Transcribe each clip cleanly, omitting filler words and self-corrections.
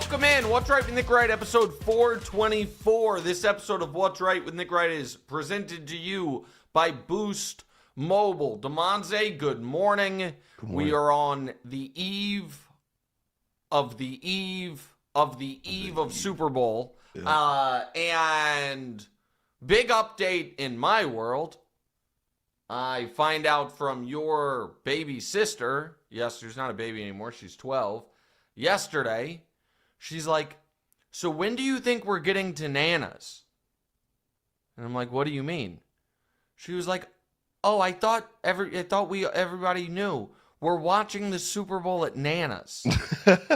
Welcome in. What's Right with Nick Wright, episode 424. This episode of What's Right with Nick Wright is presented to you by Boost Mobile. Damonza, good morning. Good morning. We are on the eve of Super Bowl. Yeah. And big update in my world. I find out from your baby sister, yes, she's not a baby anymore, she's 12, yesterday, she's like, so when do you think we're getting to Nana's? And I'm like, what do you mean? She was like, oh, I thought everybody knew. We're watching the Super Bowl at Nana's. I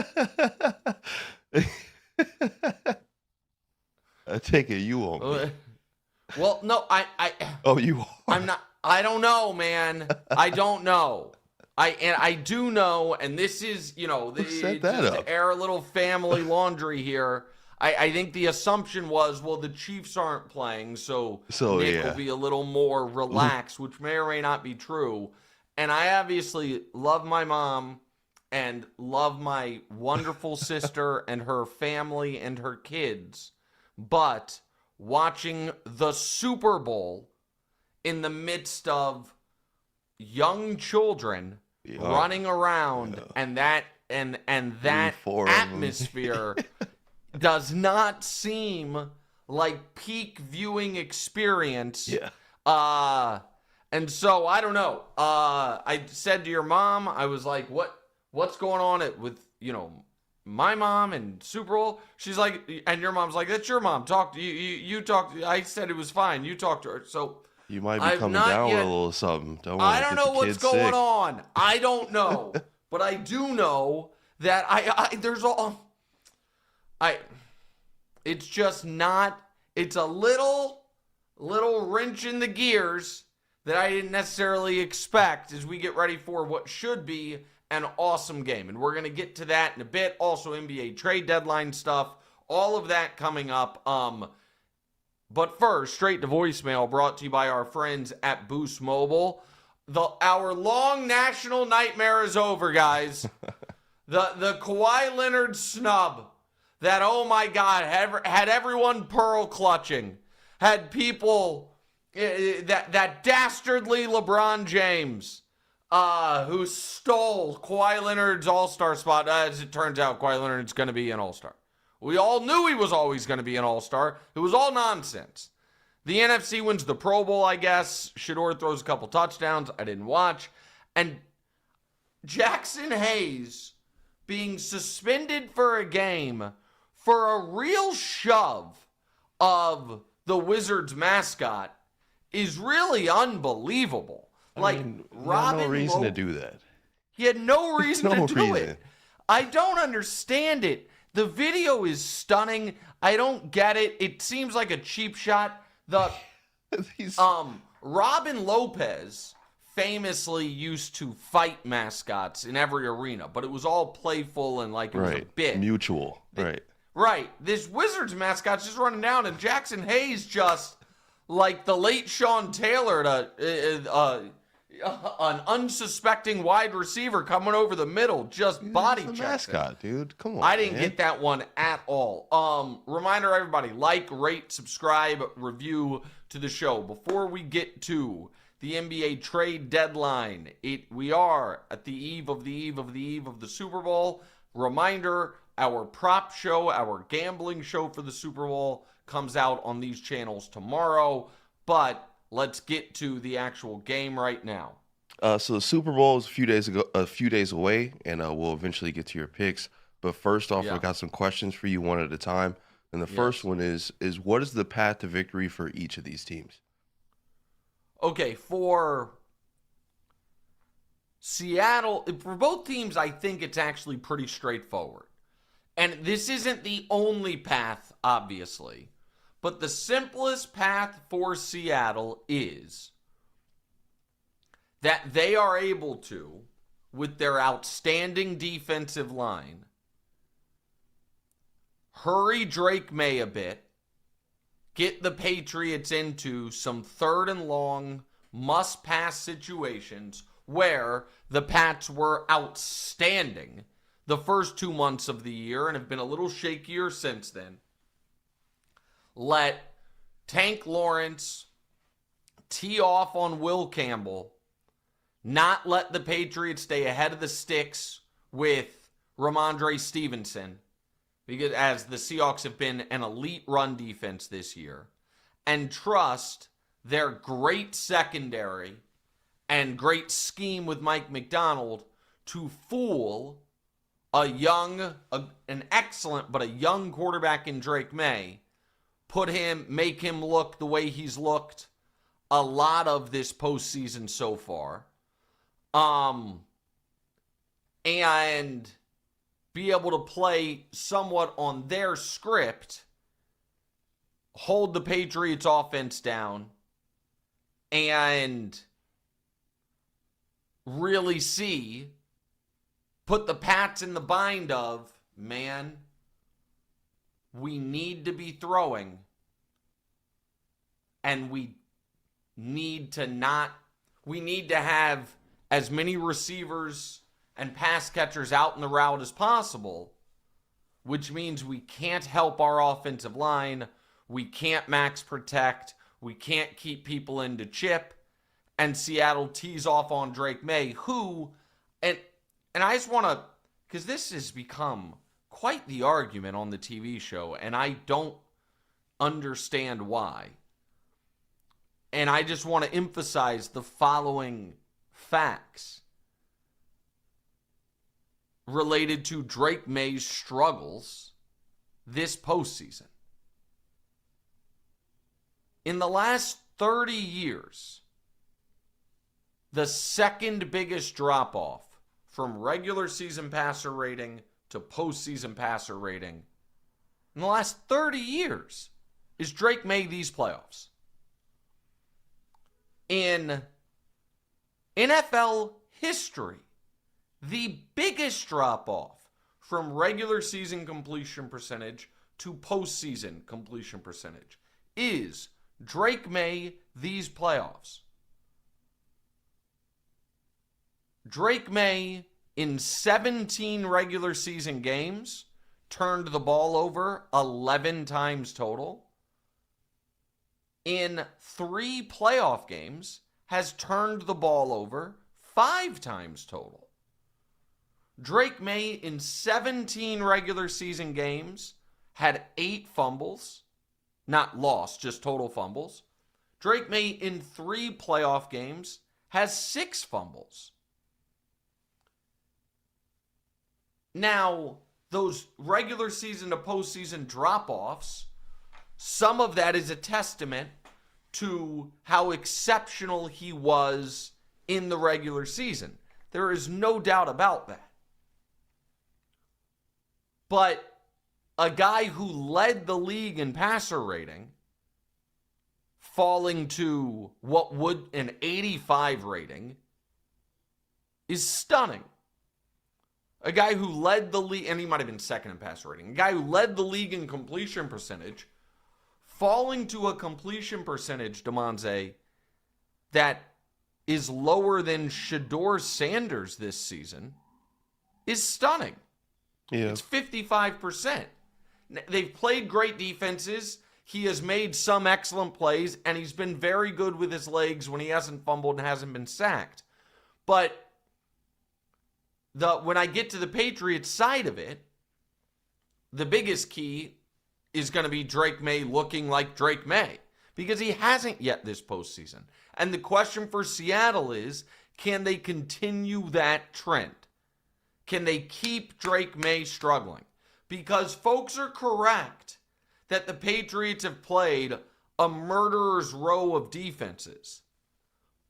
take it you won't be. Well, no, Oh, you are. I'm not. I don't know, man. I don't know. I do know, and this is, Who set that up? To air a little family laundry here. I think the assumption was, well, the Chiefs aren't playing, so Nick will be a little more relaxed, which may or may not be true. And I obviously love my mom and love my wonderful sister and her family and her kids, but watching the Super Bowl in the midst of young children running around and that atmosphere does not seem like peak viewing experience. Yeah. And so I don't know. I said to your mom, I was like, what's going on with my mom and Super Bowl? She's like, and your mom's like, that's your mom. Talk to you talk. I said it was fine. You talk to her. So you might be coming down with a little something. I don't know what's going on. I don't know, but I do know that it's just not. It's a little wrench in the gears that I didn't necessarily expect as we get ready for what should be an awesome game. And we're going to get to that in a bit. Also NBA trade deadline stuff, all of that coming up. But first, straight to voicemail brought to you by our friends at Boost Mobile. Our long national nightmare is over, guys. The Kawhi Leonard snub that, oh my God, had everyone pearl clutching. Had people, that dastardly LeBron James, who stole Kawhi Leonard's all-star spot. As it turns out, Kawhi Leonard's going to be an all-star. We all knew he was always going to be an all-star. It was all nonsense. The NFC wins the Pro Bowl, I guess. Shedeur throws a couple touchdowns. I didn't watch. And Jackson Hayes being suspended for a game for a real shove of the Wizards mascot is really unbelievable. Robin, no reason to do that. He had no reason to do it. I don't understand it. The video is stunning. I don't get it. It seems like a cheap shot. Robin Lopez famously used to fight mascots in every arena, but it was all playful and it was a bit. Mutual. Right. This Wizards mascot's just running down, and Jackson Hayes just like the late Sean Taylor to an unsuspecting wide receiver coming over the middle, just body checks. Mascot, dude. Come on. I didn't get that one at all. Reminder, everybody, like, rate, subscribe, review to the show. Before we get to the NBA trade deadline, we are at the eve of the Super Bowl. Reminder, our prop show, our gambling show for the Super Bowl comes out on these channels tomorrow, but let's get to the actual game right now. So the Super Bowl is a few days away, and we'll eventually get to your picks. But first off, I got some questions for you one at a time. And the first one is what is the path to victory for each of these teams? Okay, for Seattle, for both teams, I think it's actually pretty straightforward. And this isn't the only path, obviously. But the simplest path for Seattle is that they are able to, with their outstanding defensive line, hurry Drake Maye a bit, get the Patriots into some third and long must-pass situations where the Pats were outstanding the first 2 months of the year and have been a little shakier since then. Let Tank Lawrence tee off on Will Campbell, not let the Patriots stay ahead of the sticks with Ramondre Stevenson, because as the Seahawks have been an elite run defense this year, and trust their great secondary and great scheme with Mike McDonald to fool an excellent but a young quarterback in Drake Maye, make him look the way he's looked a lot of this postseason so far, and be able to play somewhat on their script, hold the Patriots offense down, and really put the Pats in the bind of, man, we need to be throwing, and we need to have as many receivers and pass catchers out in the route as possible, which means we can't help our offensive line, we can't max protect, we can't keep people into chip, and Seattle tees off on Drake Maye, and I just want to, because this has become quite the argument on the TV show, and I don't understand why. And I just want to emphasize the following facts related to Drake Maye's struggles this postseason. In the last 30 years, the second biggest drop-off from regular season passer rating to postseason passer rating in the last 30 years is Drake Maye these playoffs. In NFL history, the biggest drop-off from regular season completion percentage to postseason completion percentage is Drake Maye these playoffs. Drake Maye in 17 regular season games turned the ball over 11 times total. In 3 playoff games has turned the ball over 5 times total. Drake Maye in 17 regular season games had 8 fumbles, not lost, just total fumbles. Drake Maye in 3 playoff games has 6 fumbles. Now, those regular season to postseason drop-offs, some of that is a testament to how exceptional he was in the regular season. There is no doubt about that. But a guy who led the league in passer rating, falling to what would an 85 rating, is stunning. A guy who led the league, and he might have been second in passer rating, a guy who led the league in completion percentage, falling to a completion percentage, Damonza, that is lower than Shedeur Sanders this season, is stunning. Yeah. It's 55%. They've played great defenses. He has made some excellent plays, and he's been very good with his legs when he hasn't fumbled and hasn't been sacked. But when I get to the Patriots side of it, the biggest key is going to be Drake Maye looking like Drake Maye, because he hasn't yet this postseason. And the question for Seattle is, can they continue that trend? Can they keep Drake Maye struggling? Because folks are correct that the Patriots have played a murderer's row of defenses.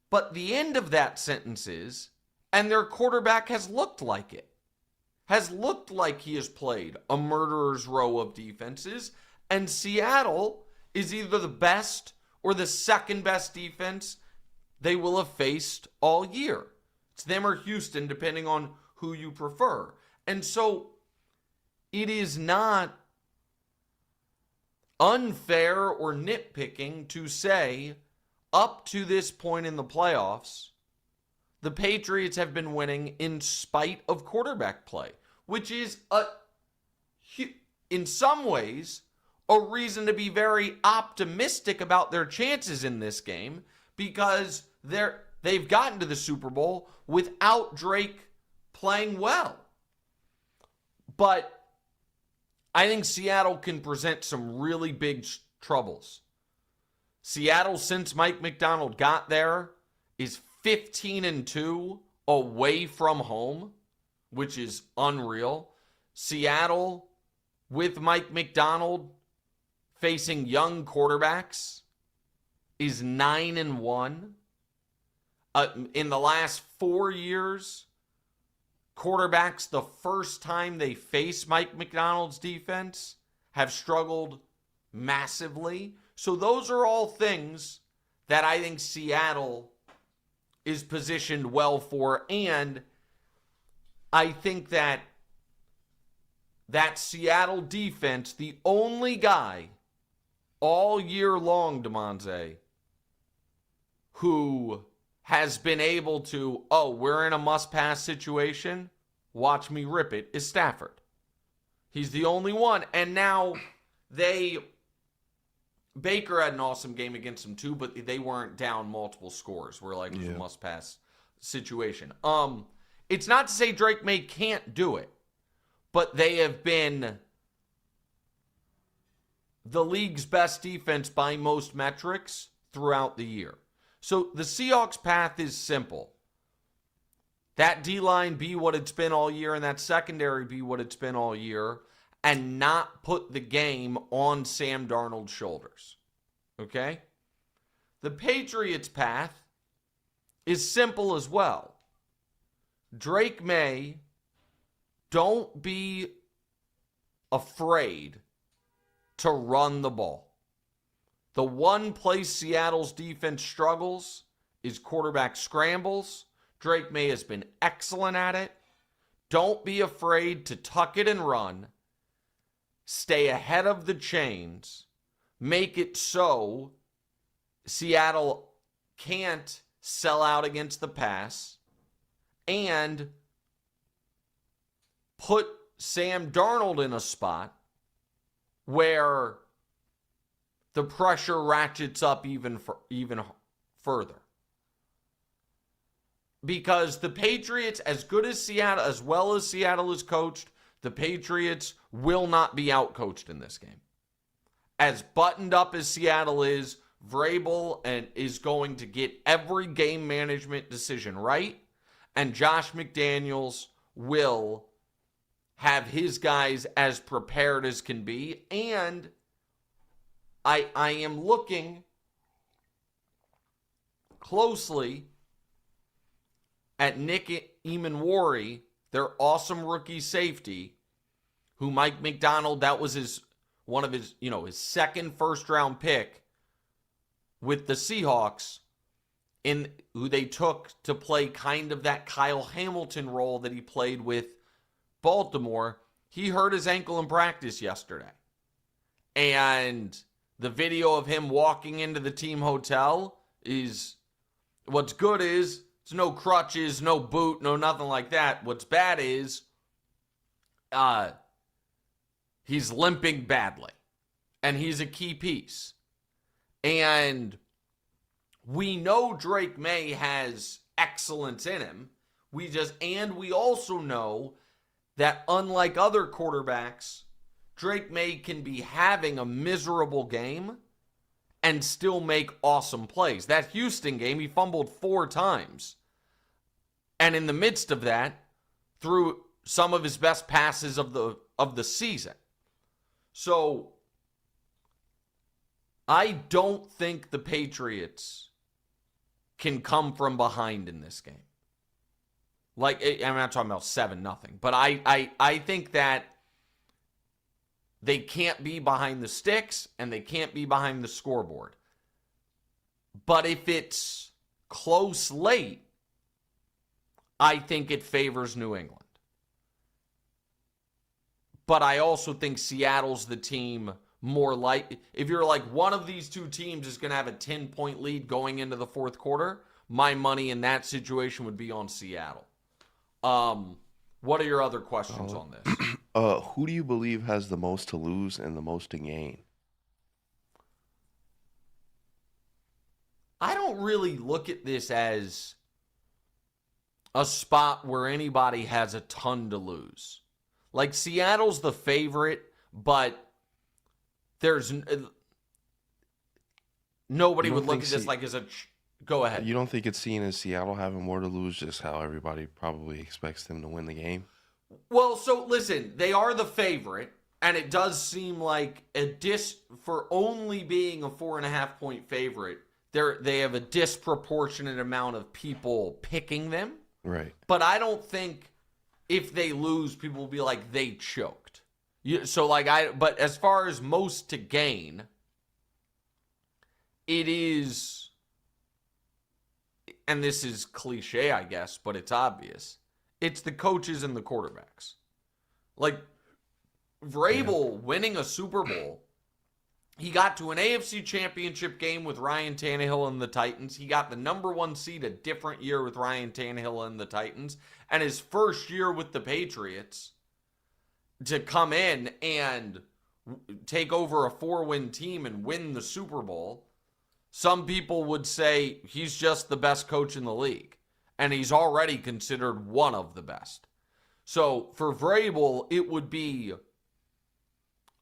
But the end of that sentence is, and their quarterback has looked like it. Has looked like he has played a murderer's row of defenses, and Seattle is either the best or the second best defense they will have faced all year. It's them or Houston, depending on who you prefer. And so it is not unfair or nitpicking to say, up to this point in the playoffs, the Patriots have been winning in spite of quarterback play. which is in some ways a reason to be very optimistic about their chances in this game, because they've gotten to the Super Bowl without Drake playing well. But I think Seattle can present some really big troubles. Seattle, since Mike Macdonald got there, is 15-2 away from home, which is unreal. Seattle, with Mike Macdonald facing young quarterbacks, is 9-1. In the last 4 years, quarterbacks, the first time they face Mike Macdonald's defense, have struggled massively. So those are all things that I think Seattle is positioned well for. And I think that Seattle defense, the only guy all year long, Damonza, who has been able to, we're in a must-pass situation, watch me rip it, is Stafford. He's the only one. And now Baker had an awesome game against them too, but they weren't down multiple scores. It was a must-pass situation. It's not to say Drake Maye can't do it, but they have been the league's best defense by most metrics throughout the year. So the Seahawks' path is simple. That D-line be what it's been all year, and that secondary be what it's been all year, and not put the game on Sam Darnold's shoulders. Okay? The Patriots' path is simple as well. Drake Maye, don't be afraid to run the ball. The one place Seattle's defense struggles is quarterback scrambles. Drake Maye has been excellent at it. Don't be afraid to tuck it and run. Stay ahead of the chains. Make it so Seattle can't sell out against the pass. And put Sam Darnold in a spot where the pressure ratchets up even further. Because the Patriots, as good as Seattle, as well as Seattle is coached, the Patriots will not be outcoached in this game. As buttoned up as Seattle is, Vrabel is going to get every game management decision right, and Josh McDaniels will have his guys as prepared as can be. And I am looking closely at Nick Emanwari, their awesome rookie safety, who Mike Macdonald, that was his second first-round pick with the Seahawks, who they took to play kind of that Kyle Hamilton role that he played with Baltimore. He hurt his ankle in practice yesterday. And the video of him walking into the team hotel is, what's good is, there's no crutches, no boot, no nothing like that. What's bad is he's limping badly. And he's a key piece. And we know Drake Maye has excellence in him. We also know that unlike other quarterbacks, Drake Maye can be having a miserable game and still make awesome plays. That Houston game, he fumbled 4 times. And in the midst of that, threw some of his best passes of the season. So I don't think the Patriots can come from behind in this game. I'm not talking about 7-0, but I think that they can't be behind the sticks and they can't be behind the scoreboard. But if it's close late, I think it favors New England. But I also think Seattle's the team more like, if you're like one of these two teams is going to have a 10-point lead going into the fourth quarter, my money in that situation would be on Seattle. What are your other questions on this? Who do you believe has the most to lose and the most to gain? I don't really look at this as a spot where anybody has a ton to lose. Like, Seattle's the favorite, but there's nobody would look at this like as a... Go ahead. You don't think it's seen as Seattle having more to lose, just how everybody probably expects them to win the game? Well, so listen, they are the favorite, and it does seem like for only being a 4.5-point favorite, they have a disproportionate amount of people picking them. Right. But I don't think if they lose, people will be like, they choked. But as far as most to gain, it is, and this is cliche, I guess, but it's obvious. It's the coaches and the quarterbacks. Like, Vrabel winning a Super Bowl, he got to an AFC Championship game with Ryan Tannehill and the Titans. He got the number 1 seed a different year with Ryan Tannehill and the Titans. And his first year with the Patriots, to come in and take over a 4-win team and win the Super Bowl, some people would say he's just the best coach in the league. And he's already considered one of the best. So for Vrabel, it would be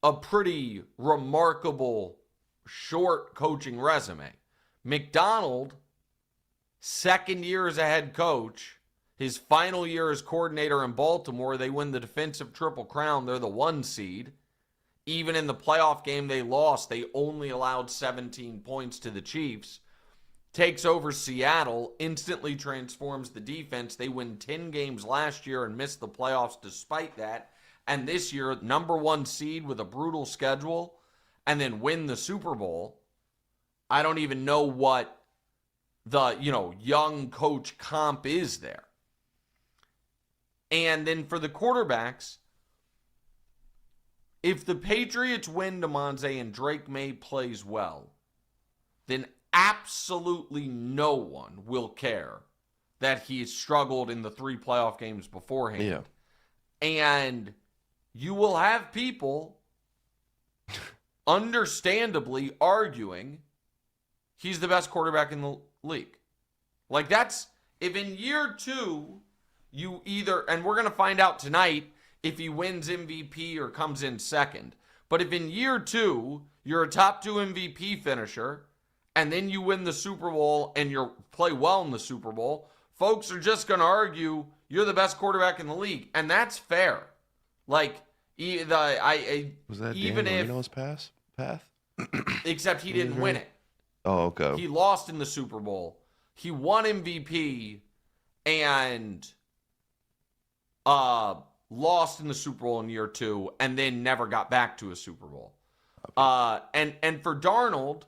a pretty remarkable short coaching resume. McDonald, second year as a head coach, his final year as coordinator in Baltimore, they win the defensive Triple Crown. They're the 1 seed. Even in the playoff game they lost, they only allowed 17 points to the Chiefs. Takes over Seattle, instantly transforms the defense. They win 10 games last year and missed the playoffs despite that. And this year, number 1 seed with a brutal schedule, and then win the Super Bowl. I don't even know what the, young coach comp is there. And then for the quarterbacks, if the Patriots win Damonza and Drake Maye plays well, then absolutely no one will care that he struggled in the 3 playoff games beforehand. Yeah. And you will have people understandably arguing he's the best quarterback in the league. Like, that's, if in year 2, you either, and we're going to find out tonight if he wins MVP or comes in second. But if in year 2, you're a top 2 MVP finisher, and then you win the Super Bowl and you play well in the Super Bowl, folks are just going to argue you're the best quarterback in the league. And that's fair. Like, was that even Dan if Marino's path? Except he didn't win it. Oh, okay. He lost in the Super Bowl. He won MVP and lost in the Super Bowl in year 2, and then never got back to a Super Bowl. Okay. And for Darnold,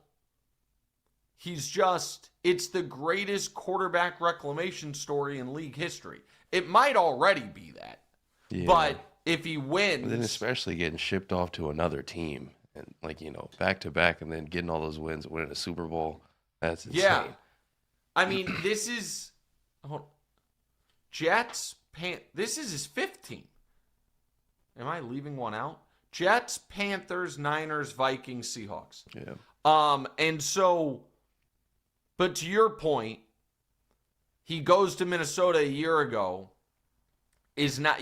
it's the greatest quarterback reclamation story in league history. It might already be that. Yeah. But if he wins... But then especially getting shipped off to another team and, back to back, and then getting all those wins, winning a Super Bowl, that's insane. Yeah. I mean, this is... Jets, this is his 5th team. Am I leaving one out? Jets, Panthers, Niners, Vikings, Seahawks. Yeah. And so... But to your point, he goes to Minnesota a year ago, is not,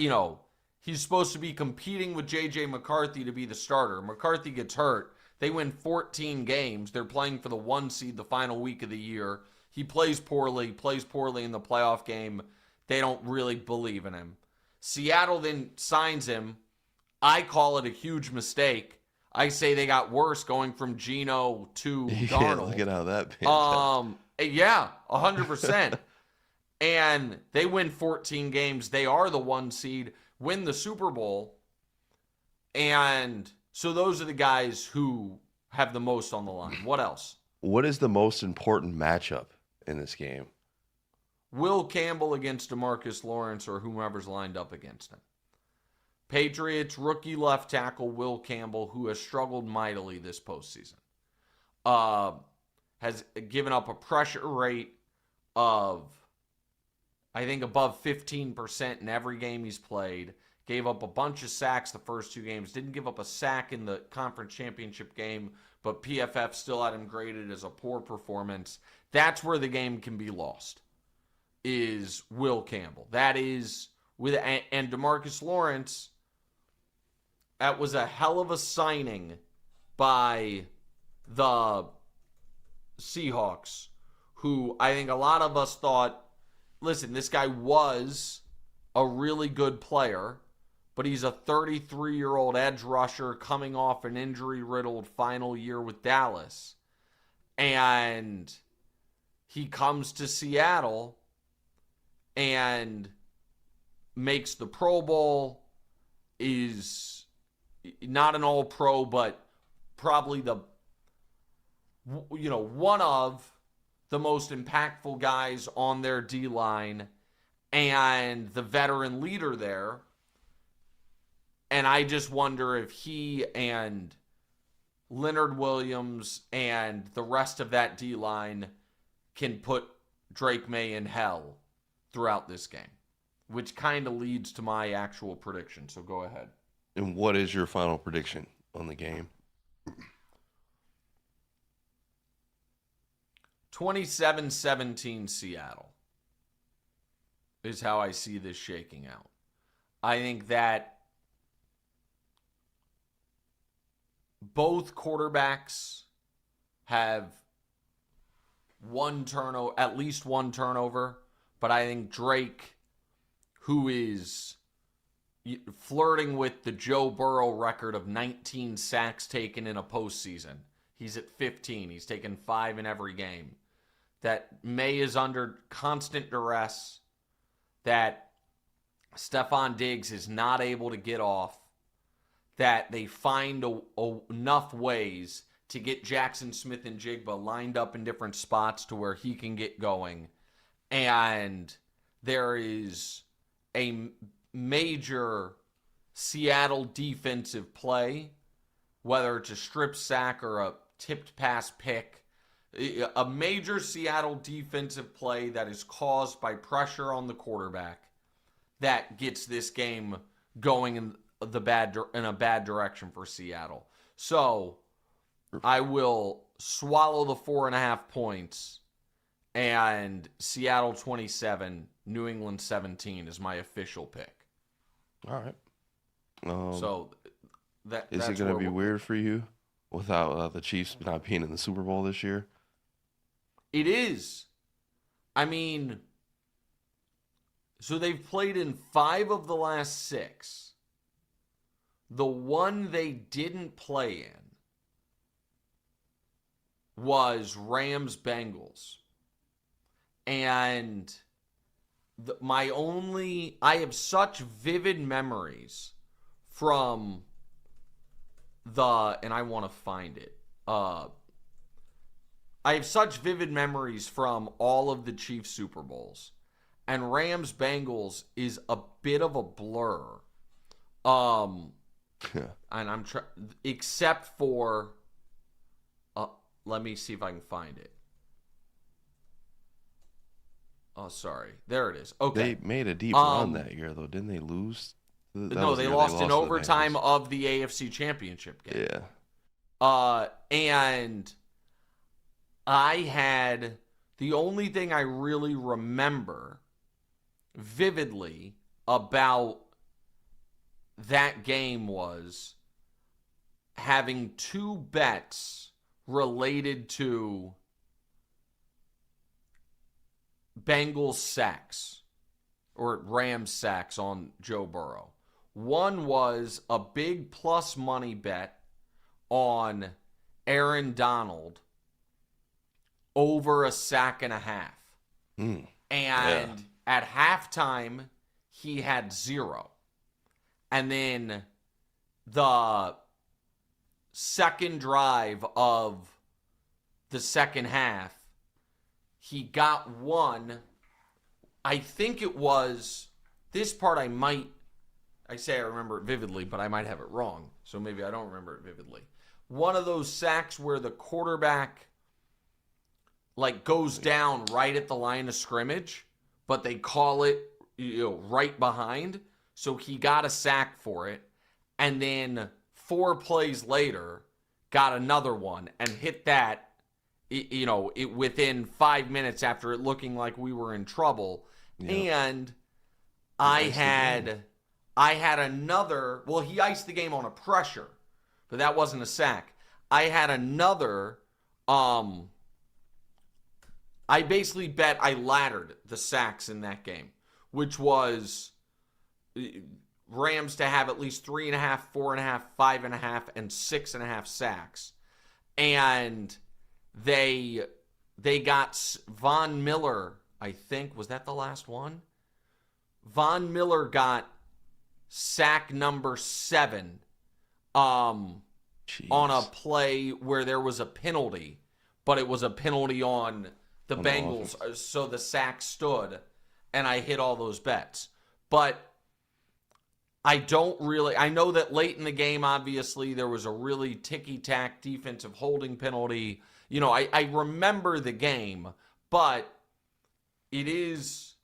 he's supposed to be competing with J.J. McCarthy to be the starter. McCarthy gets hurt. They win 14 games. They're playing for the 1 seed the final week of the year. He plays poorly in the playoff game. They don't really believe in him. Seattle then signs him. I call it a huge mistake. I say they got worse going from Geno to Darnold. Yeah, look at how that panned out. Yeah, 100%. And they win 14 games. They are the 1 seed, win the Super Bowl. And so those are the guys who have the most on the line. What else? What is the most important matchup in this game? Will Campbell against DeMarcus Lawrence or whomever's lined up against him. Patriots rookie left tackle Will Campbell, who has struggled mightily this postseason, has given up a pressure rate of I think above 15% in every game he's played. Gave up a bunch of sacks the first 2 games. Didn't give up a sack in the conference championship game, but PFF still had him graded as a poor performance. That's where the game can be lost, is Will Campbell. That is, and DeMarcus Lawrence, that was a hell of a signing by the Seahawks, who I think a lot of us thought, listen, this guy was a really good player, but he's a 33-year-old edge rusher coming off an injury-riddled final year with Dallas. And he comes to Seattle and makes the Pro Bowl, is not an all-pro, but probably one of the most impactful guys on their D-line and the veteran leader there. And I just wonder if he and Leonard Williams and the rest of that D-line can put Drake Maye in hell throughout this game, which kind of leads to my actual prediction. So go ahead. And what is your final prediction on the game? 27-17 Seattle is how I see this shaking out. I think that both quarterbacks have at least one turnover, but I think Drake, who is flirting with the Joe Burrow record of 19 sacks taken in a postseason. He's at 15. He's taken 5 in every game. That Maye is under constant duress. That Stephon Diggs is not able to get off. That they find enough ways to get Jackson Smith and Jigba lined up in different spots to where he can get going. And there is a major Seattle defensive play, whether it's a strip sack or a tipped pass pick, a major Seattle defensive play that is caused by pressure on the quarterback that gets this game going in a bad direction for Seattle. So I will swallow the 4.5 points, and Seattle 27, New England 17 is my official pick. All right. So is it going to be weird for you without the Chiefs not being in the Super Bowl this year? It is. I mean, so they've played in 5 of the last 6. The one they didn't play in was Rams-Bengals. And I have such vivid memories from and I want to find it. I have such vivid memories from all of the Chiefs Super Bowls. And Rams-Bengals is a bit of a blur. And I'm except for, let me see if I can find it. Oh, sorry. There it is. Okay. They made a deep run that year, though. Didn't they lose? No, they lost in overtime of the AFC Championship game. Yeah. And I had, the only thing I really remember vividly about that game was having 2 bets related to Bengals sacks or Rams sacks on Joe Burrow. One was a big plus money bet on Aaron Donald over a sack and a half. And at halftime, he had 0. And then the second drive of the second half, he got 1. I think it was, this part I say I remember it vividly, but I might have it wrong. So maybe I don't remember it vividly. One of those sacks where the quarterback goes down right at the line of scrimmage, but they call it right behind. So he got a sack for it. And then 4 plays later, got another one and hit that, within 5 minutes after it looking like we were in trouble. Yep. And I had another, well, he iced the game on a pressure, but that wasn't a sack. I had another, I basically bet I laddered the sacks in that game, which was Rams to have at least 3.5, 4.5, 5.5, and 6.5 sacks. And they got Von Miller, I think. Was that the last one? Von Miller got sack number 7 on a play where there was a penalty, but it was a penalty on the Bengals, so the sack stood, and I hit all those bets. But I know that late in the game, obviously, there was a really ticky-tack defensive holding penalty. I remember the game, but it's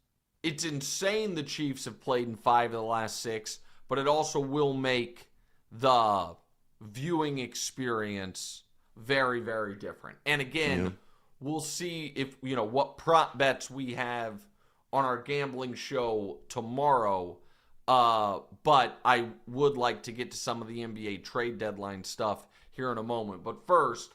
insane the Chiefs have played in 5 of the last 6, but it also will make the viewing experience very, very different. And again, we'll see if, what prop bets we have on our gambling show tomorrow. But I would like to get to some of the NBA trade deadline stuff here in a moment. But first,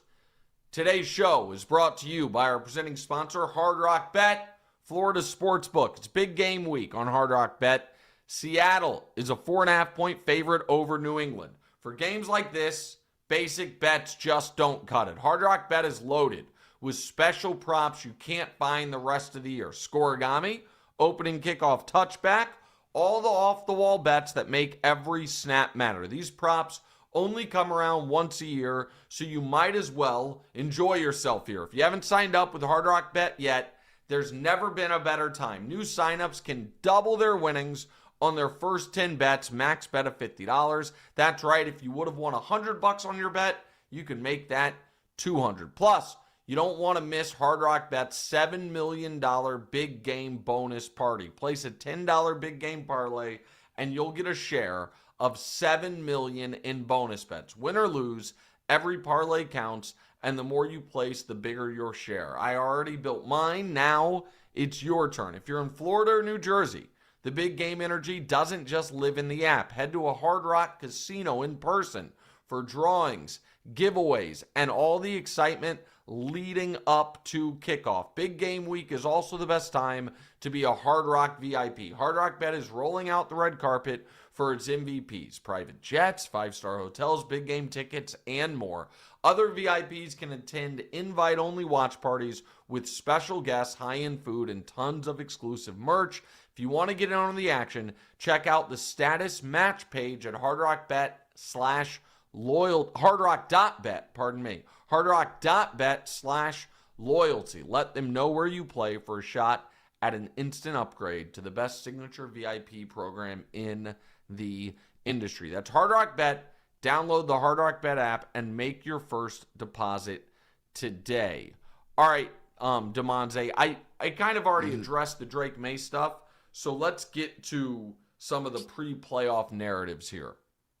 today's show is brought to you by our presenting sponsor, Hard Rock Bet, Florida Sportsbook. It's big game week on Hard Rock Bet. Seattle is a 4.5-point favorite over New England. For games like this, basic bets just don't cut it. Hard Rock Bet is loaded with special props you can't find the rest of the year. Scoregami, opening kickoff touchback, all the off-the-wall bets that make every snap matter. These props only come around once a year, so you might as well enjoy yourself here. If you haven't signed up with Hard Rock Bet yet, there's never been a better time. New signups can double their winnings on their first 10 bets, max bet of $50. That's right, if you would have won $100 on your bet, you can make that $200. Plus, you don't want to miss Hard Rock Bet's $7 million big game bonus party. Place a $10 big game parlay, and you'll get a share of $7 million in bonus bets. Win or lose, every parlay counts, and the more you place, the bigger your share. I already built mine. Now it's your turn. If you're in Florida or New Jersey, the big game energy doesn't just live in the app. Head to a Hard Rock casino in person for drawings, giveaways, and all the excitement leading up to kickoff. Big game week is also the best time to be a Hard Rock VIP. Hard Rock Bet is rolling out the red carpet for its MVPs, private jets, 5-star hotels, big game tickets, and more. Other VIPs can attend invite-only watch parties with special guests, high-end food, and tons of exclusive merch. If you want to get in on the action, check out the status match page at hardrock.bet/loyalty. Let them know where you play for a shot at an instant upgrade to the best signature VIP program in the industry. That's Hard Rock Bet. Download the Hard Rock Bet app and make your first deposit today. All right, Damonza, I kind of already addressed the Drake Maye stuff, so let's get to some of the pre-playoff narratives here.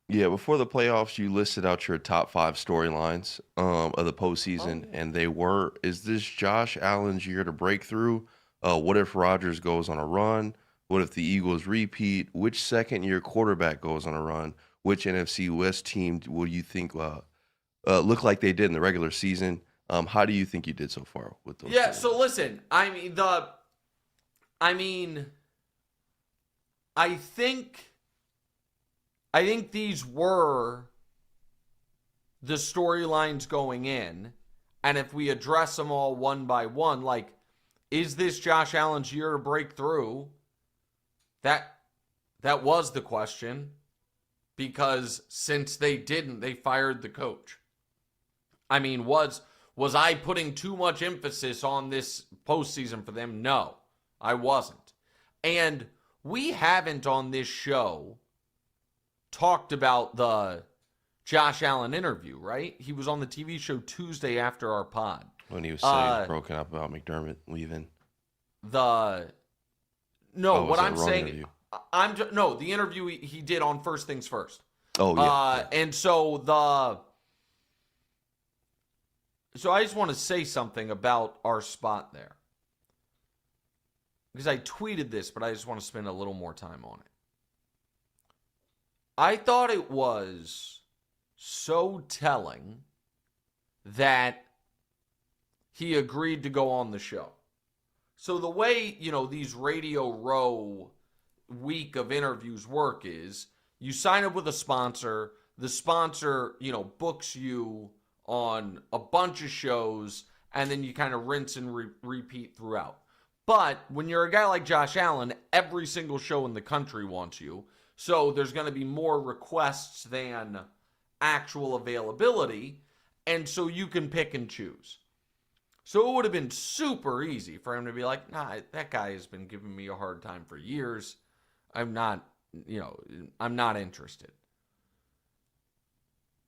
Yeah, before the playoffs, you listed out your top 5 storylines of the postseason, and they were, is this Josh Allen's year to break through? What if Rodgers goes on a run? What if the Eagles repeat? Which second-year quarterback goes on a run? Which NFC West team will you think look like they did in the regular season? How do you think you did so far with those? Yeah, so listen, I think these were the storylines going in, and if we address them all one by one, like, is this Josh Allen's year to break through? That was the question, because since they didn't, they fired the coach. I mean, was I putting too much emphasis on this postseason for them? No, I wasn't. And we haven't on this show talked about the Josh Allen interview, right? He was on the TV show Tuesday after our pod. When he was saying broken up about McDermott leaving. No, Oh, what was that I'm wrong saying, interview? no, the interview he did on First Things First. Oh, yeah. And so I just want to say something about our spot there. Because I tweeted this, but I just want to spend a little more time on it. I thought it was so telling that he agreed to go on the show. So the way, these Radio Row week of interviews work is you sign up with a sponsor. The sponsor, books you on a bunch of shows, and then you kind of rinse and repeat throughout. But when you're a guy like Josh Allen, every single show in the country wants you. So there's going to be more requests than actual availability. And so you can pick and choose. So it would have been super easy for him to be like, nah, that guy has been giving me a hard time for years. I'm not interested.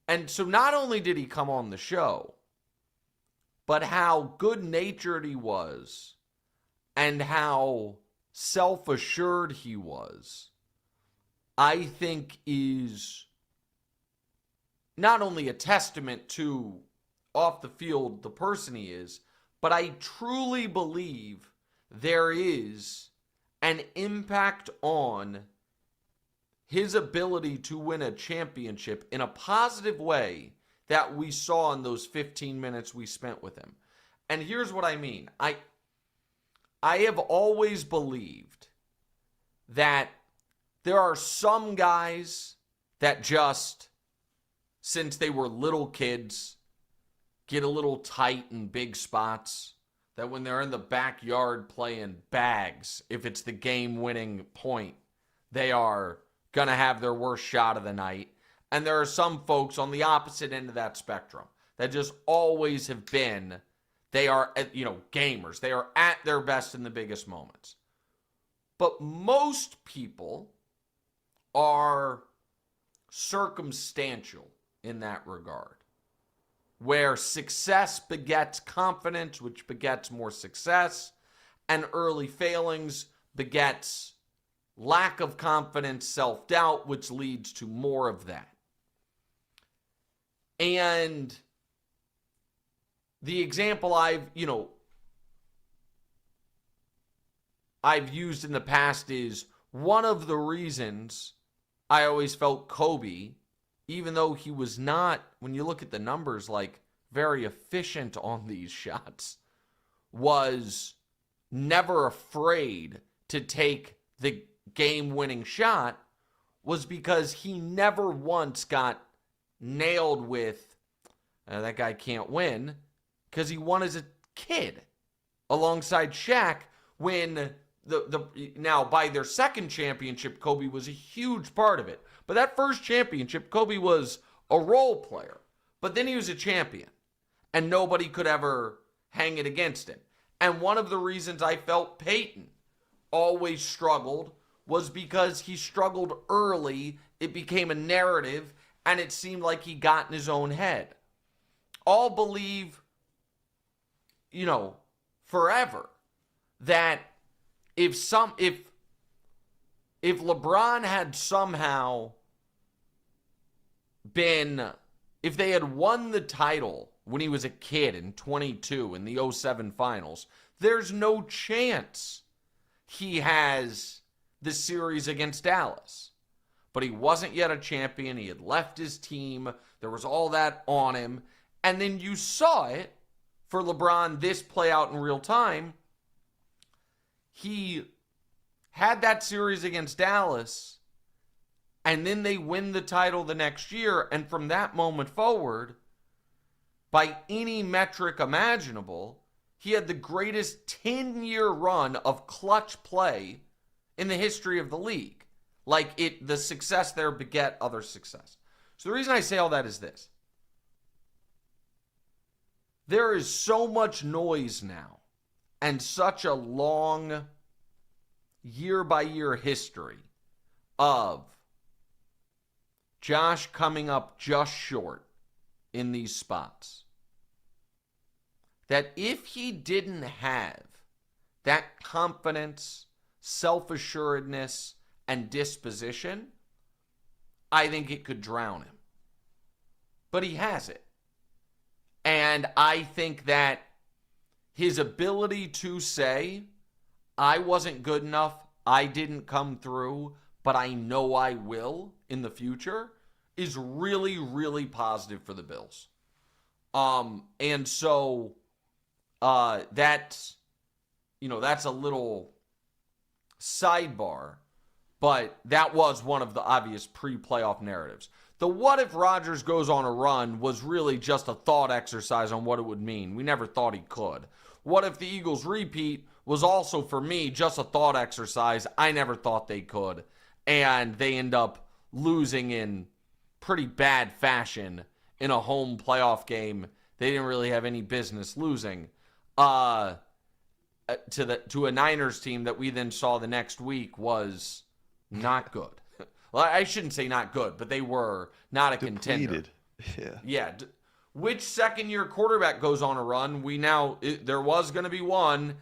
And so not only did he come on the show, but how good-natured he was and how self-assured he was, I think is not only a testament to off the field the person he is, but I truly believe there is an impact on his ability to win a championship in a positive way that we saw in those 15 minutes we spent with him. And here's what I mean. I have always believed that there are some guys that just, since they were little kids, get a little tight in big spots, that when they're in the backyard playing bags, if it's the game-winning point, they are going to have their worst shot of the night. And there are some folks on the opposite end of that spectrum that just always have been, they are, gamers. They are at their best in the biggest moments. But most people are circumstantial in that regard, where success begets confidence, which begets more success, and early failings begets lack of confidence, self-doubt, which leads to more of that. And the example I've used in the past is one of the reasons I always felt Kobe, even though he was not, when you look at the numbers, like very efficient on these shots, was never afraid to take the game-winning shot, was because he never once got nailed with, that guy can't win, because he won as a kid alongside Shaq when now by their second championship, Kobe was a huge part of it. But that first championship, Kobe was a role player. But then he was a champion. And nobody could ever hang it against him. And one of the reasons I felt Peyton always struggled was because he struggled early. It became a narrative. And it seemed like he got in his own head. I'll believe, forever that if LeBron had somehow been, if they had won the title when he was a kid in 22 in the 07 finals, there's no chance he has the series against Dallas. But he wasn't yet a champion. He had left his team. There was all that on him. And then you saw it for LeBron, this play out in real time. He had that series against Dallas, and then they win the title the next year. And from that moment forward, by any metric imaginable, he had the greatest 10-year run of clutch play in the history of the league. The success there beget other success. So the reason I say all that is this. There is so much noise now and such a long year-by-year history of Josh coming up just short in these spots, that if he didn't have that confidence, self-assuredness, and disposition, I think it could drown him. But he has it. And I think that his ability to say, I wasn't good enough, I didn't come through, but I know I will in the future, is really, really positive for the Bills. And so that's a little sidebar, but that was one of the obvious pre-playoff narratives. The what if Rodgers goes on a run was really just a thought exercise on what it would mean. We never thought he could. What if the Eagles repeat was also, for me, just a thought exercise. I never thought they could. And they end up losing in pretty bad fashion in a home playoff game they didn't really have any business losing to a Niners team that we then saw the next week was not good. Well, I shouldn't say not good, but they were not a contender. Yeah. Which second-year quarterback goes on a run? There was going to be one.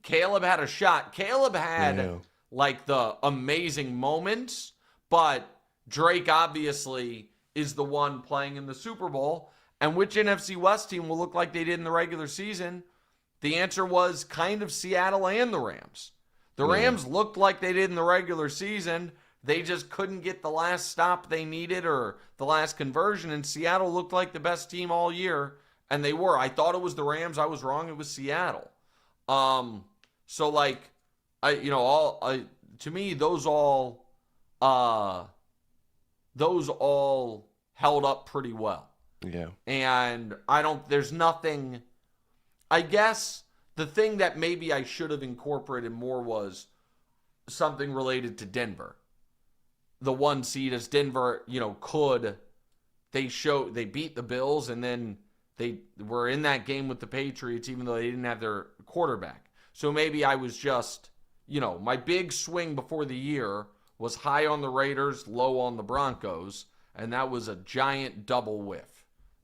Caleb had a shot. Caleb had like the amazing moments, but Drake obviously is the one playing in the Super Bowl. And which NFC West team will look like they did in the regular season? The answer was kind of Seattle and the Rams. The Rams looked like they did in the regular season. They just couldn't get the last stop they needed or the last conversion. And Seattle looked like the best team all year. And they were. I thought it was the Rams. I was wrong. It was Seattle. So like, to me, those all held up pretty well. Yeah. And there's nothing, I guess the thing that maybe I should have incorporated more was something related to Denver. The 1 seed as Denver, they beat the Bills and then they were in that game with the Patriots even though they didn't have their quarterback. So maybe I was just, my big swing before the year was high on the Raiders, low on the Broncos, and that was a giant double whiff.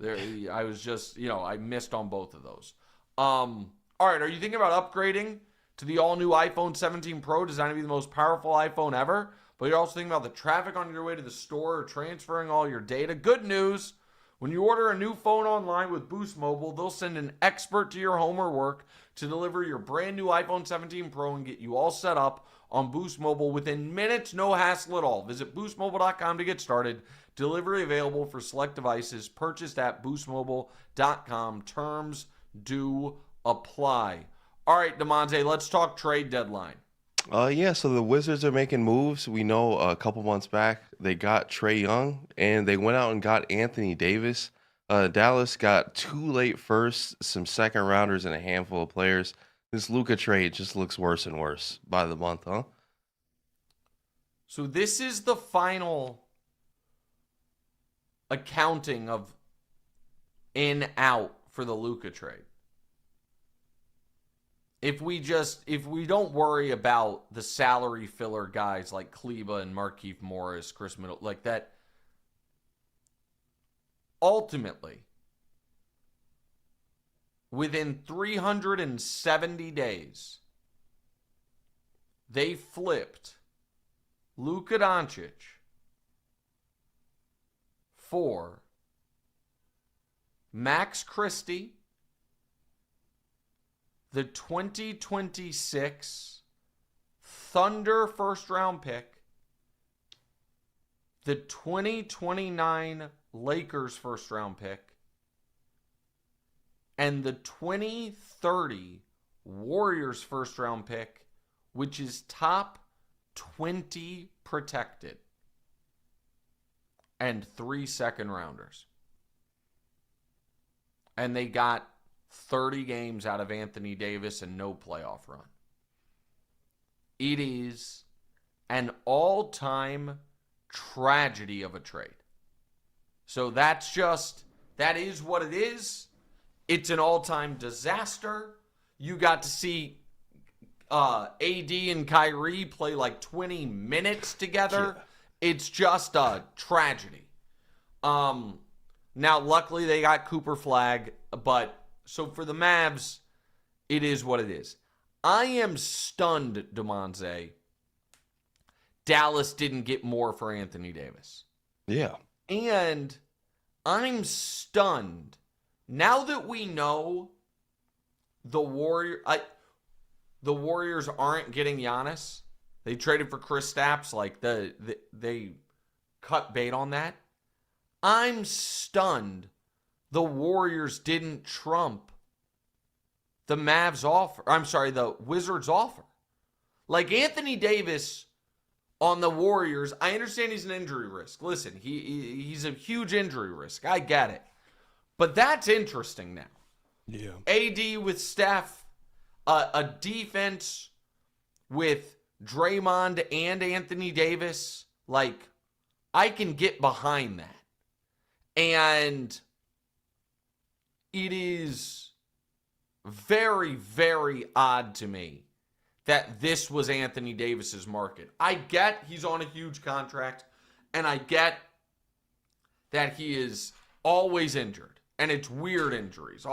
I was just, I missed on both of those. All right, are you thinking about upgrading to the all-new iPhone 17 Pro designed to be the most powerful iPhone ever? But you're also thinking about the traffic on your way to the store or transferring all your data? Good news! When you order a new phone online with Boost Mobile, they'll send an expert to your home or work to deliver your brand new iPhone 17 Pro and get you all set up on Boost Mobile within minutes, no hassle at all. Visit boostmobile.com to get started. Delivery available for select devices. Purchased at boostmobile.com. Terms do apply. All right, Damonza, let's talk trade deadline. So the Wizards are making moves. We know a couple months back they got Trae Young, and they went out and got Anthony Davis. Dallas got 2 late firsts, some second rounders, and a handful of players. This Luka trade just looks worse and worse by the month, huh? So this is the final accounting of in out for the Luka trade. If we don't worry about the salary filler guys like Kleba and Markieff Morris, Chris Middleton, like that, ultimately, within 370 days, they flipped Luka Doncic for Max Christie, the 2026 Thunder first-round pick, the 2029 Lakers first-round pick, and the 2030 Warriors first-round pick, which is top 20 protected, and 3 second-rounders. And they got 30 games out of Anthony Davis and no playoff run. It is an all-time tragedy of a trade. So that is what it is. It's an all-time disaster. You got to see AD and Kyrie play like 20 minutes together. Yeah. It's just a tragedy. Now, luckily, they got Cooper Flag, but so for the Mavs, it is what it is. I am stunned, Damonza. Dallas didn't get more for Anthony Davis. Yeah. And I'm stunned. Now that we know the Warriors aren't getting Giannis, they traded for Chris Stapps, like they cut bait on that. I'm stunned the Warriors didn't trump the Mavs offer. I'm sorry, the Wizards offer. Like Anthony Davis on the Warriors, I understand he's an injury risk. Listen, he's a huge injury risk. I get it. But that's interesting now. Yeah. AD with Steph, a defense with Draymond and Anthony Davis. Like, I can get behind that. And it is very, very odd to me that this was Anthony Davis's market. I get he's on a huge contract, and I get that he is always injured, and it's weird injuries.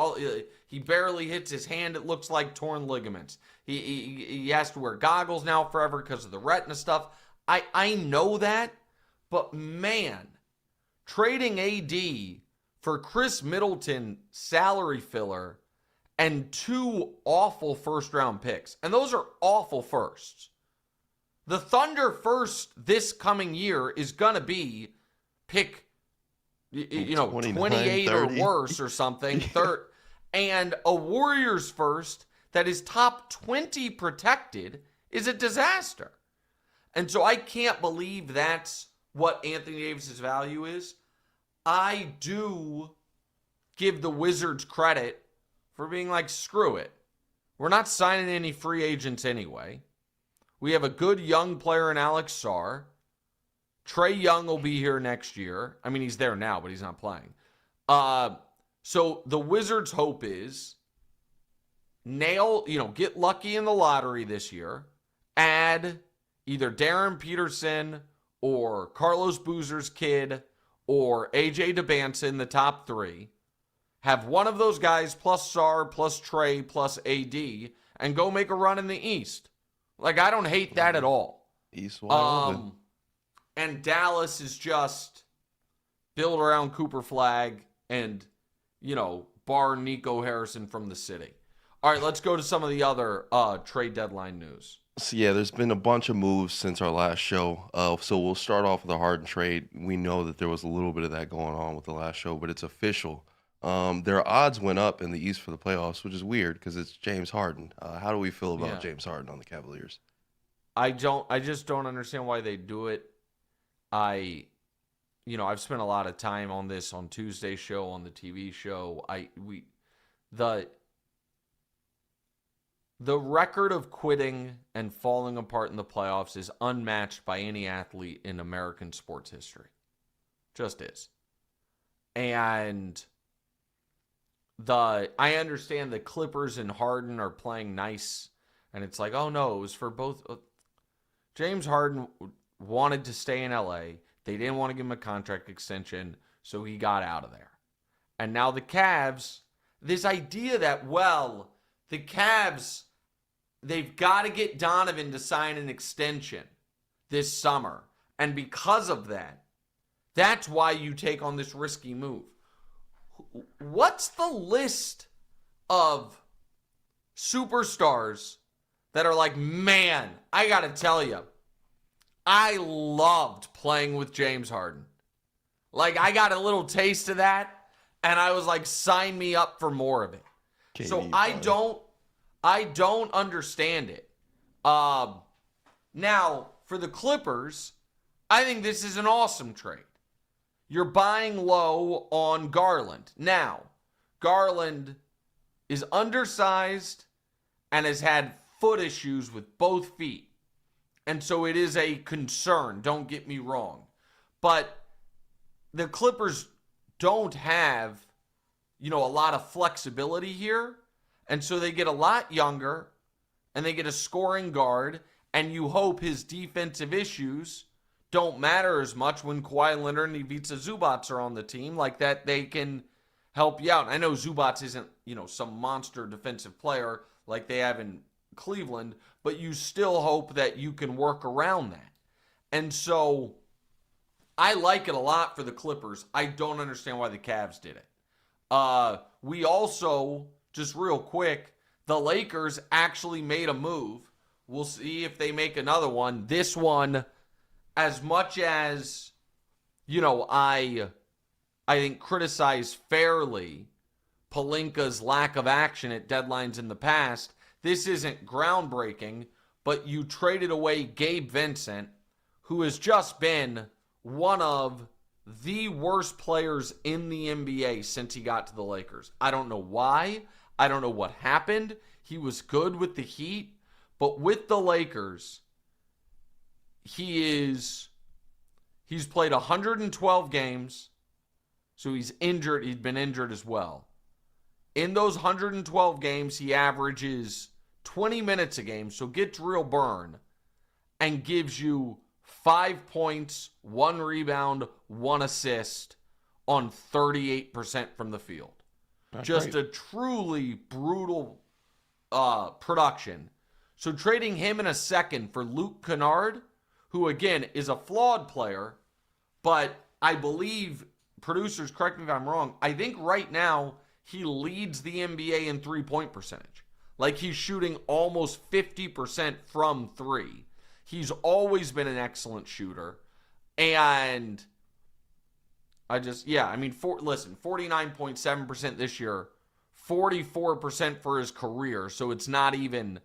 He barely hits his hand. It looks like torn ligaments. He has to wear goggles now forever because of the retina stuff. I know that, but man, trading AD for Chris Middleton salary filler and 2 awful first-round picks. And those are awful firsts. The Thunder first this coming year is going to be pick, 28 or worse or something. Third, and a Warriors first that is top 20 protected is a disaster. And so I can't believe that's what Anthony Davis's value is. I do give the Wizards credit for being like, screw it. We're not signing any free agents anyway. We have a good young player in Alex Sarr. Trae Young will be here next year. I mean, he's there now, but he's not playing. So the Wizards' hope is get lucky in the lottery this year. Add either Darren Peterson or Carlos Boozer's kid or AJ Damonza in the top 3. Have one of those guys plus Sarr, plus Trae, plus AD, and go make a run in the East. Like, I don't hate that at all. East wide open. And Dallas is just built around Cooper Flag and, bar Nico Harrison from the city. All right, let's go to some of the other trade deadline news. So, yeah, there's been a bunch of moves since our last show. So we'll start off with the Harden trade. We know that there was a little bit of that going on with the last show, but it's official. Their odds went up in the East for the playoffs, which is weird because it's James Harden. How do we feel about James Harden on the Cavaliers? I just don't understand why they do it. I've spent a lot of time on this on Tuesday's show, on the TV show. The record of quitting and falling apart in the playoffs is unmatched by any athlete in American sports history. Just is. And I understand the Clippers and Harden are playing nice, and it's like, oh no, it was for both. James Harden wanted to stay in LA. They didn't want to give him a contract extension, so he got out of there. And now the Cavs, this idea that, the Cavs, they've got to get Donovan to sign an extension this summer. And because of that, that's why you take on this risky move. What's the list of superstars that are like, man, I got to tell you, I loved playing with James Harden. Like, I got a little taste of that, and I was like, sign me up for more of it. So I don't understand it. Now, for the Clippers, I think this is an awesome trade. You're buying low on Garland. Now, Garland is undersized and has had foot issues with both feet. And so it is a concern, don't get me wrong. But the Clippers don't have, a lot of flexibility here. And so they get a lot younger, and they get a scoring guard, and you hope his defensive issues don't matter as much when Kawhi Leonard and Ivica Zubac are on the team, like that they can help you out. I know Zubac isn't, some monster defensive player like they have in Cleveland, but you still hope that you can work around that. And so I like it a lot for the Clippers. I don't understand why the Cavs did it. We also, just real quick, the Lakers actually made a move. We'll see if they make another one. This one, as much as, I think criticize fairly Pelinka's lack of action at deadlines in the past, this isn't groundbreaking, but you traded away Gabe Vincent, who has just been one of the worst players in the NBA since he got to the Lakers. I don't know why. I don't know what happened. He was good with the Heat, but with the Lakers, he's played 112 games, so he's injured. He's been injured as well. In those 112 games, he averages 20 minutes a game, so gets real burn, and gives you 5 points, 1 rebound, 1 assist on 38% from the field. That's just great. a truly brutal production. So trading him in a second for Luke Kennard, who again is a flawed player, but I believe, producers, correct me if I'm wrong, I think right now he leads the NBA in three-point percentage. Like he's shooting almost 50% from three. He's always been an excellent shooter. And listen, 49.7% this year, 44% for his career. So it's not even,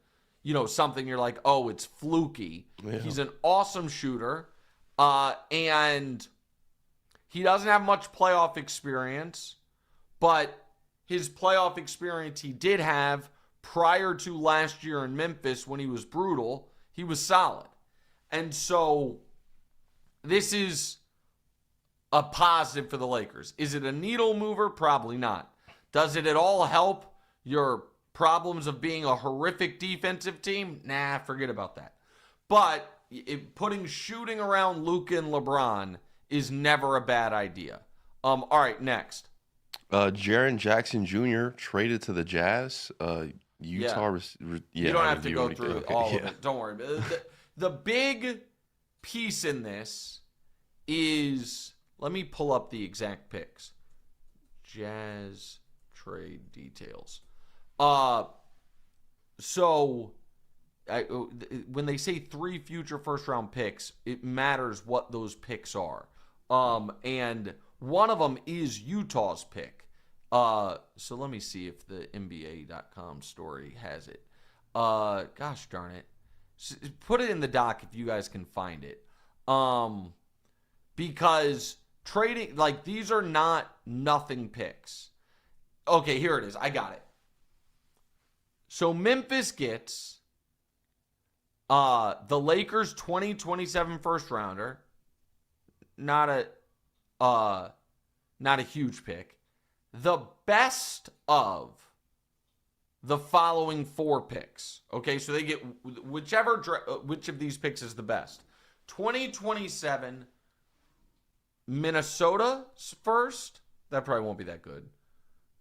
something you're like, oh, it's fluky. Yeah. He's an awesome shooter. And he doesn't have much playoff experience, but his playoff experience he did have prior to last year in Memphis when he was brutal, he was solid. And so this is a positive for the Lakers. Is it a needle mover? Probably not. Does it at all help your problems of being a horrific defensive team? Nah, forget about that. But putting shooting around Luka and LeBron is never a bad idea. All right, next. Jaren Jackson Jr. traded to the Jazz. Utah. You don't have to go through all of it. Don't worry. The big piece in this is, let me pull up the exact picks. Jazz trade details. So when they say 3 future first-round picks, it matters what those picks are. And one of them is Utah's pick. So let me see if the NBA.com story has it. Gosh darn it. Put it in the doc if you guys can find it. Because trading, these are not nothing picks. Okay, here it is. I got it. So Memphis gets the Lakers 2027 first rounder. Not a huge pick. The best of the following 4 picks. Okay, so they get which of these picks is the best. 2027 Minnesota's first. That probably won't be that good.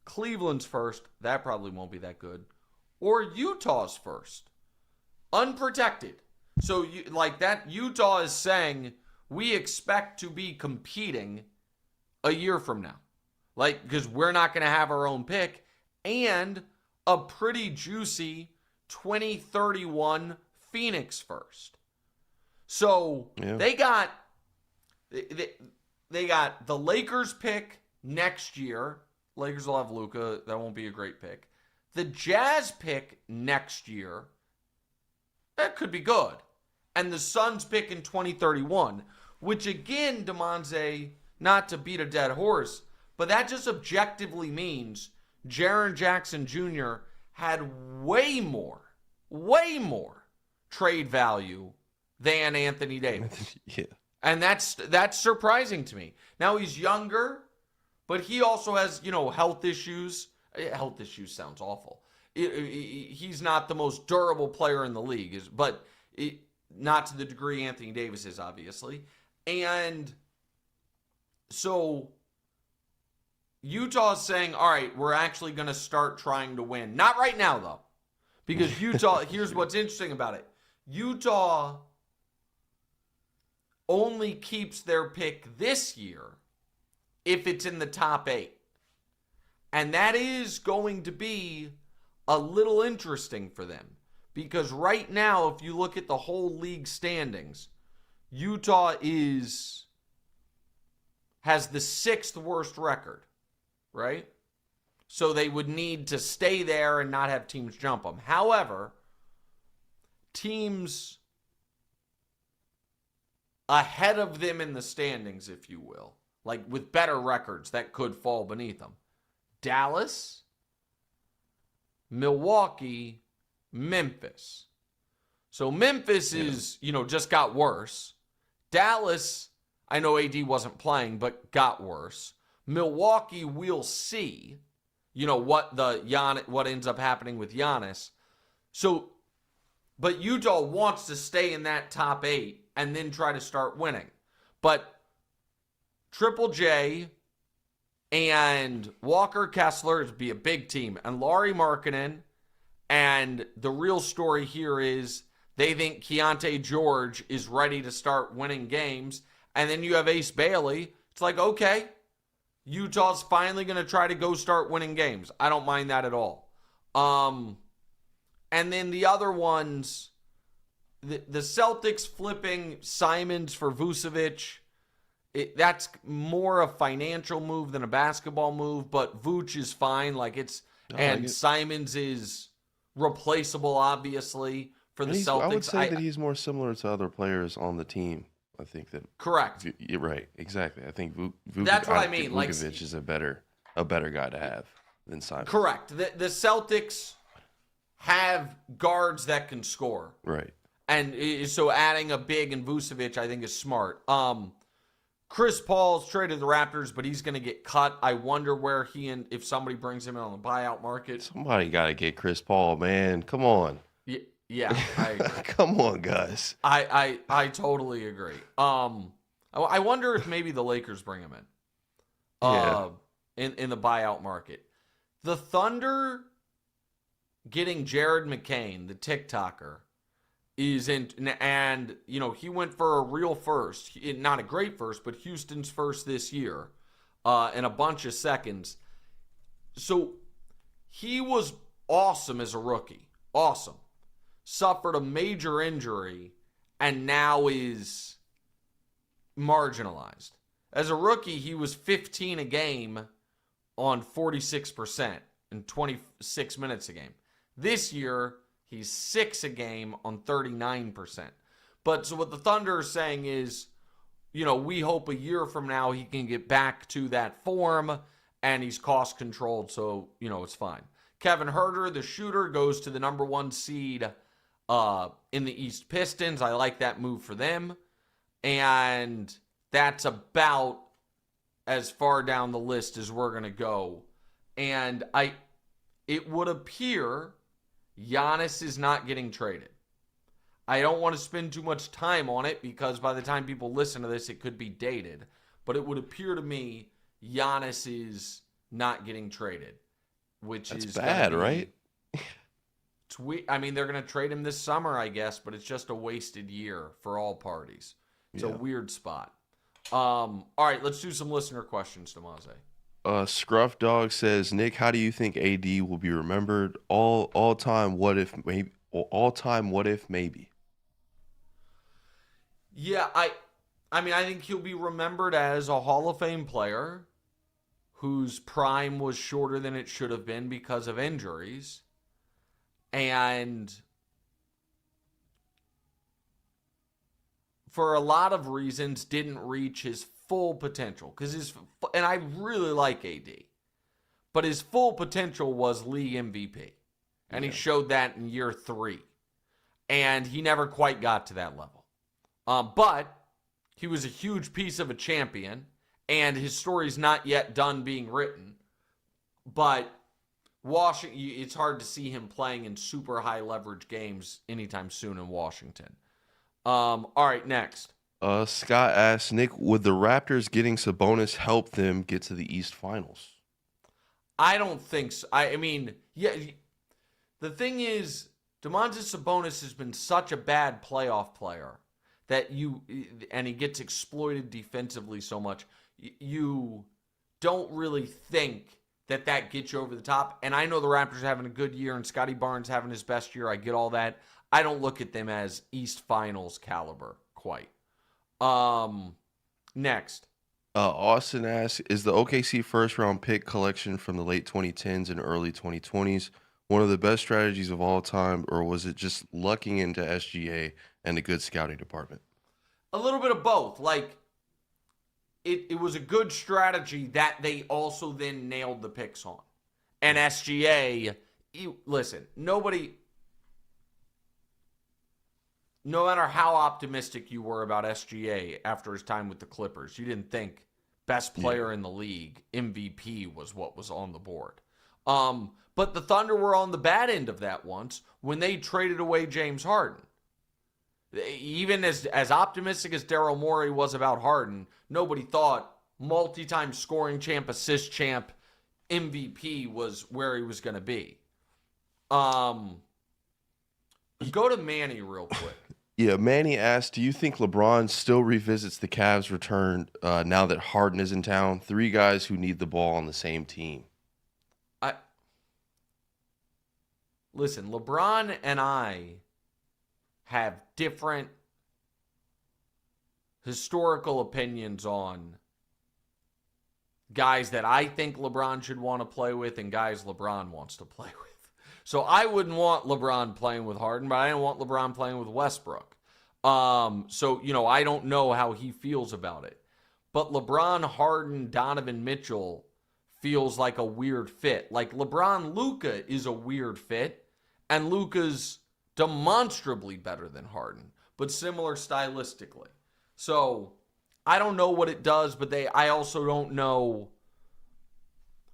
Cleveland's first. That probably won't be that good. Or Utah's first. Unprotected. So Utah is saying we expect to be competing a year from now. Because we're not going to have our own pick. And a pretty juicy 2031 Phoenix first. So they got the Lakers pick next year. Lakers will have Luka. That won't be a great pick. The Jazz pick next year. That could be good. And the Suns pick in 2031. Which again, Damonza, not to beat a dead horse, but that just objectively means Jaren Jackson Jr. had way more trade value than Anthony Davis. Yeah. And that's surprising to me. Now he's younger, but he also has, health issues. Health issues sounds awful. He's not the most durable player in the league, but not to the degree Anthony Davis is, obviously. And so Utah's saying, all right, we're actually going to start trying to win. Not right now, though, Because Utah, here's what's interesting about it. Utah only keeps their pick this year if it's in the top 8. And that is going to be a little interesting for them. Because right now, if you look at the whole league standings, Utah has the 6th worst record, right? So they would need to stay there and not have teams jump them. However, teams ahead of them in the standings, if you will, like with better records that could fall beneath them. Dallas, Milwaukee, Memphis. So Memphis is, just got worse. Dallas, I know AD wasn't playing, but got worse. Milwaukee, we'll see, what ends up happening with Giannis. So, but Utah wants to stay in that top 8 and then try to start winning. But Triple J and Walker Kessler would be a big team. And Lauri Markkanen. And the real story here is they think Keontae George is ready to start winning games. And then you have Ace Bailey. It's like, okay, Utah's finally going to try to go start winning games. I don't mind that at all. And then the other ones, the Celtics flipping Simons for Vucevic, that's more a financial move than a basketball move. But Vooch is fine. Simons is replaceable, obviously, for the Celtics. I would say that he's more similar to other players on the team. I think that correct. You're right, exactly. I think that's what I mean. Vucevic is a better guy to have than Simon. Correct. The Celtics have guards that can score, right? And so adding a big and Vucevic, I think, is smart. Chris Paul's traded the Raptors, but he's going to get cut. I wonder where if somebody brings him in on the buyout market. Somebody got to get Chris Paul, man. Come on. Yeah, I agree. Come on, guys. I totally agree. I wonder if maybe the Lakers bring him in. In the buyout market. The Thunder getting Jared McCain, the TikToker, is in, and he went for a real first, not a great first, but Houston's first this year, and a bunch of seconds. So he was awesome as a rookie, awesome. Suffered a major injury and now is marginalized. As a rookie, he was 15 a game on 46% in 26 minutes a game. This year, he's 6 a game on 39%. But so what the Thunder are saying is, we hope a year from now he can get back to that form and he's cost controlled, so, it's fine. Kevin Huerter, the shooter, goes to the number 1 seed in the East Pistons. I like that move for them. And that's about as far down the list as we're going to go. And it would appear Giannis is not getting traded. I don't want to spend too much time on it because by the time people listen to this, it could be dated. But it would appear to me Giannis is not getting traded, which is bad, right? I mean, they're going to trade him this summer, I guess, but it's just a wasted year for all parties. It's a weird spot. All right, let's do some listener questions, Damonza. Scruff Dog says, Nick, how do you think AD will be remembered? All time, what if maybe? All time, what if maybe? Yeah, I mean, I think he'll be remembered as a Hall of Fame player whose prime was shorter than it should have been because of injuries. And for a lot of reasons, didn't reach his full potential. And I really like AD. But his full potential was league MVP. And he showed that in year 3. And he never quite got to that level. But he was a huge piece of a champion. And his story's not yet done being written. But Washington, it's hard to see him playing in super high leverage games anytime soon in Washington. All right, next. Scott asks, Nick, would the Raptors getting Sabonis help them get to the East Finals? I don't think so. I mean, yeah. The thing is, Damonza Sabonis has been such a bad playoff player and he gets exploited defensively so much, you don't really think that gets you over the top. And I know the Raptors are having a good year and Scotty Barnes having his best year. I get all that. I don't look at them as East Finals caliber quite. Next. Austin asks, is the OKC first-round pick collection from the late 2010s and early 2020s one of the best strategies of all time, or was it just lucking into SGA and a good scouting department? A little bit of both. Like, it was a good strategy that they also then nailed the picks on. And SGA, listen, nobody, no matter how optimistic you were about SGA after his time with the Clippers, you didn't think best player in the league, MVP, was what was on the board. But the Thunder were on the bad end of that once when they traded away James Harden. Even as optimistic as Daryl Morey was about Harden, nobody thought multi-time scoring champ, assist champ, MVP was where he was going to be. Go to Manny real quick. Yeah, Manny asked, do you think LeBron still revisits the Cavs' return now that Harden is in town? 3 guys who need the ball on the same team. Listen, LeBron and I have different historical opinions on guys that I think LeBron should want to play with and guys LeBron wants to play with. So I wouldn't want LeBron playing with Harden, but I don't want LeBron playing with Westbrook. So, I don't know how he feels about it. But LeBron, Harden, Donovan Mitchell feels like a weird fit. Like LeBron, Luka is a weird fit, and Luka's demonstrably better than Harden, but similar stylistically. So I don't know what it does, but I also don't know.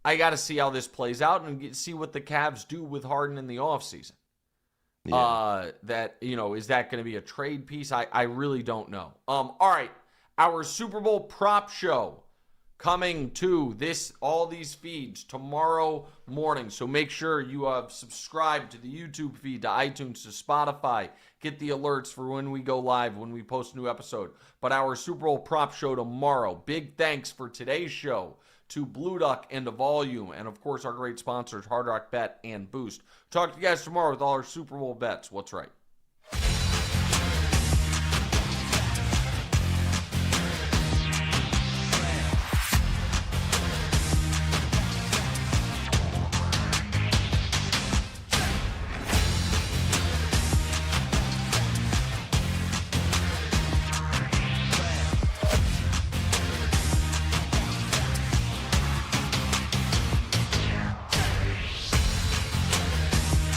I got to see how this plays out and see what the Cavs do with Harden in the offseason. Yeah. Is that going to be a trade piece? I really don't know. All right. Our Super Bowl prop show coming to all these feeds tomorrow morning. So make sure you have subscribed to the YouTube feed, to iTunes, to Spotify. Get the alerts for when we go live, when we post a new episode. But our Super Bowl prop show tomorrow. Big thanks for today's show to Blue Duck and to Volume. And, of course, our great sponsors, Hard Rock Bet and Boost. Talk to you guys tomorrow with all our Super Bowl bets. What's right?